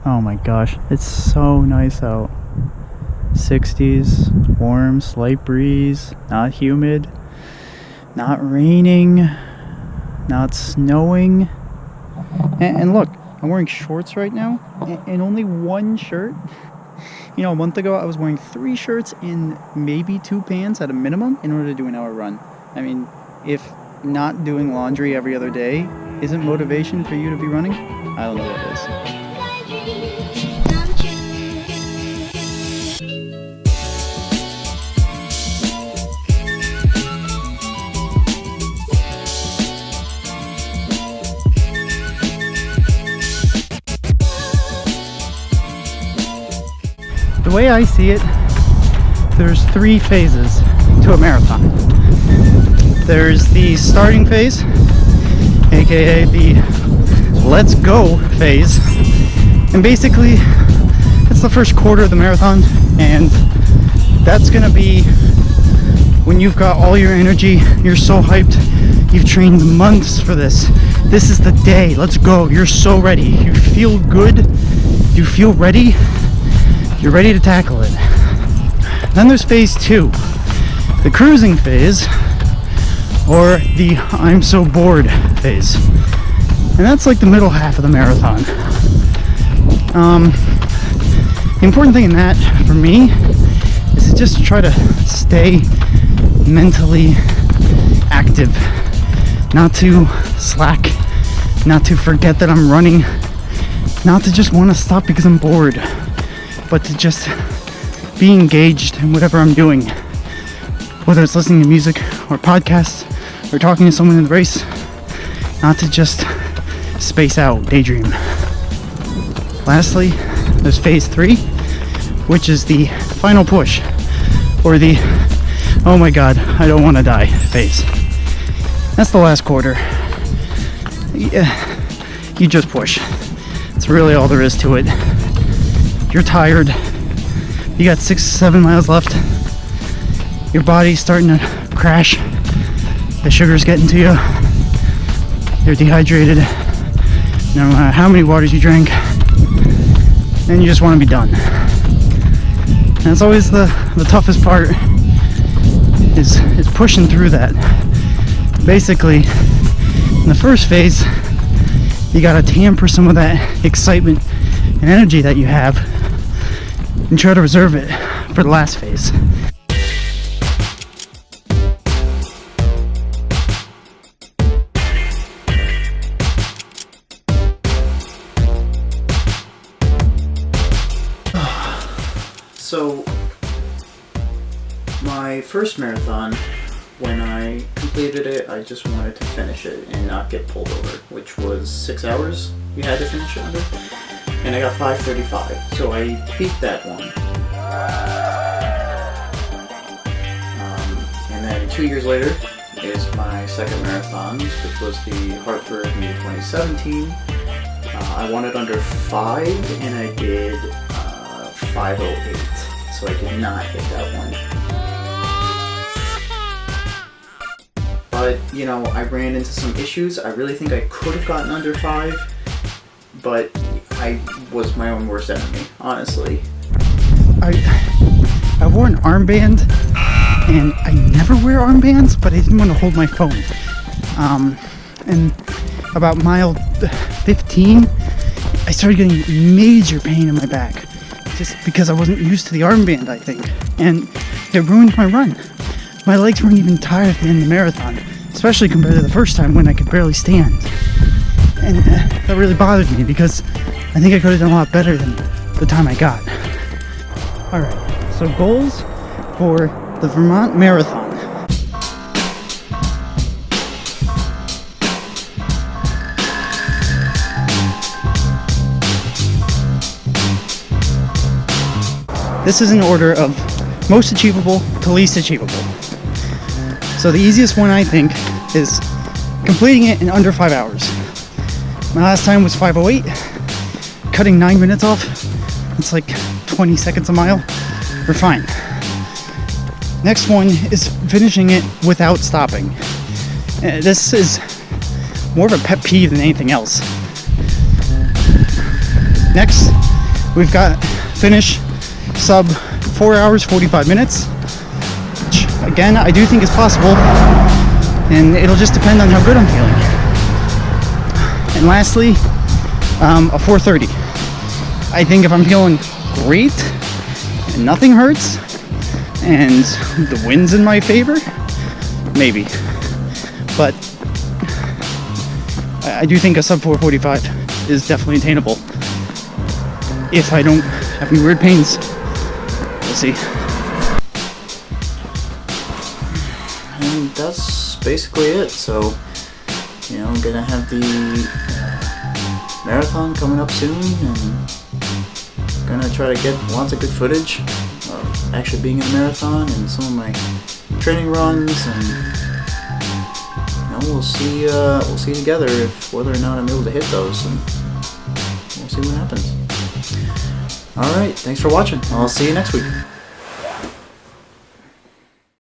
Oh my gosh, it's so nice out. 60s, warm, slight breeze, not humid, not raining, not snowing. And look, I'm wearing shorts right now and only one shirt. You know, a month ago I was wearing 3 shirts and maybe 2 pants at a minimum in order to do an hour run. I mean, if not doing laundry every other day isn't motivation for you to be running, I don't know what is. The way I see it, there's 3 phases to a marathon. There's the starting phase, aka the let's go phase, and basically it's the first quarter of the marathon, and that's gonna be when you've got all your energy, you're so hyped, you've trained months for this. This is the day, let's go, you're so ready, you feel good, you feel ready, you're ready to tackle it. Then there's phase 2, the cruising phase, or the I'm so bored phase. And that's like the middle half of the marathon. The important thing in that, for me, is to just try to stay mentally active. Not to slack, not to forget that I'm running, not to just want to stop because I'm bored, but to just be engaged in whatever I'm doing, whether it's listening to music or podcasts or talking to someone in the race, not to just space out, daydream. Lastly, there's phase 3, which is the final push, or the oh my god, I don't want to die phase. That's the last quarter. Yeah, you just push. It's really all there is to it. You're tired, you got 6-7 miles left, your body's starting to crash, the sugar's getting to you, you're dehydrated, no matter how many waters you drank, and you just want to be done. And it's always the toughest part, is pushing through that. Basically, in the first phase, you gotta tamper some of that excitement and energy that you have and try to reserve it for the last phase. So, my first marathon, when I completed it, I just wanted to finish it and not get pulled over, which was 6 hours you had to finish it under. And I got 5:35, so I beat that one. And then 2 years later is my second marathon, which was the Hartford Meet 2017. I won it under 5, and I did 5:08, so I did not hit that one. But, you know, I ran into some issues. I really think I could have gotten under 5, but I was my own worst enemy, honestly. I wore an armband, and I never wear armbands, but I didn't want to hold my phone. And about mile 15, I started getting major pain in my back, just because I wasn't used to the armband, I think. And it ruined my run. My legs weren't even tired at the end of the marathon, especially compared to the first time when I could barely stand. And that really bothered me because I think I could have done a lot better than the time I got. Alright, so goals for the Vermont Marathon. This is in order of most achievable to least achievable. So the easiest one, I think, is completing it in under 5 hours. My last time was 5:08. Cutting 9 minutes off, it's like 20 seconds a mile. We're fine. Next one is finishing it without stopping. This is more of a pet peeve than anything else. Next, we've got finish sub 4 hours 45 minutes, which again I do think is possible, and it'll just depend on how good I'm feeling. And lastly, a 4:30. I think if I'm feeling great and nothing hurts and the wind's in my favor, maybe. But I do think a sub 4:45 is definitely attainable if I don't have any weird pains. We'll see. And that's basically it. So, you know, I'm gonna have the marathon coming up soon, and gonna try to get lots of good footage of actually being in the marathon and some of my training runs, and you know, we'll see together if whether or not I'm able to hit those, and we'll see what happens. Alright, thanks for watching. I'll see you next week.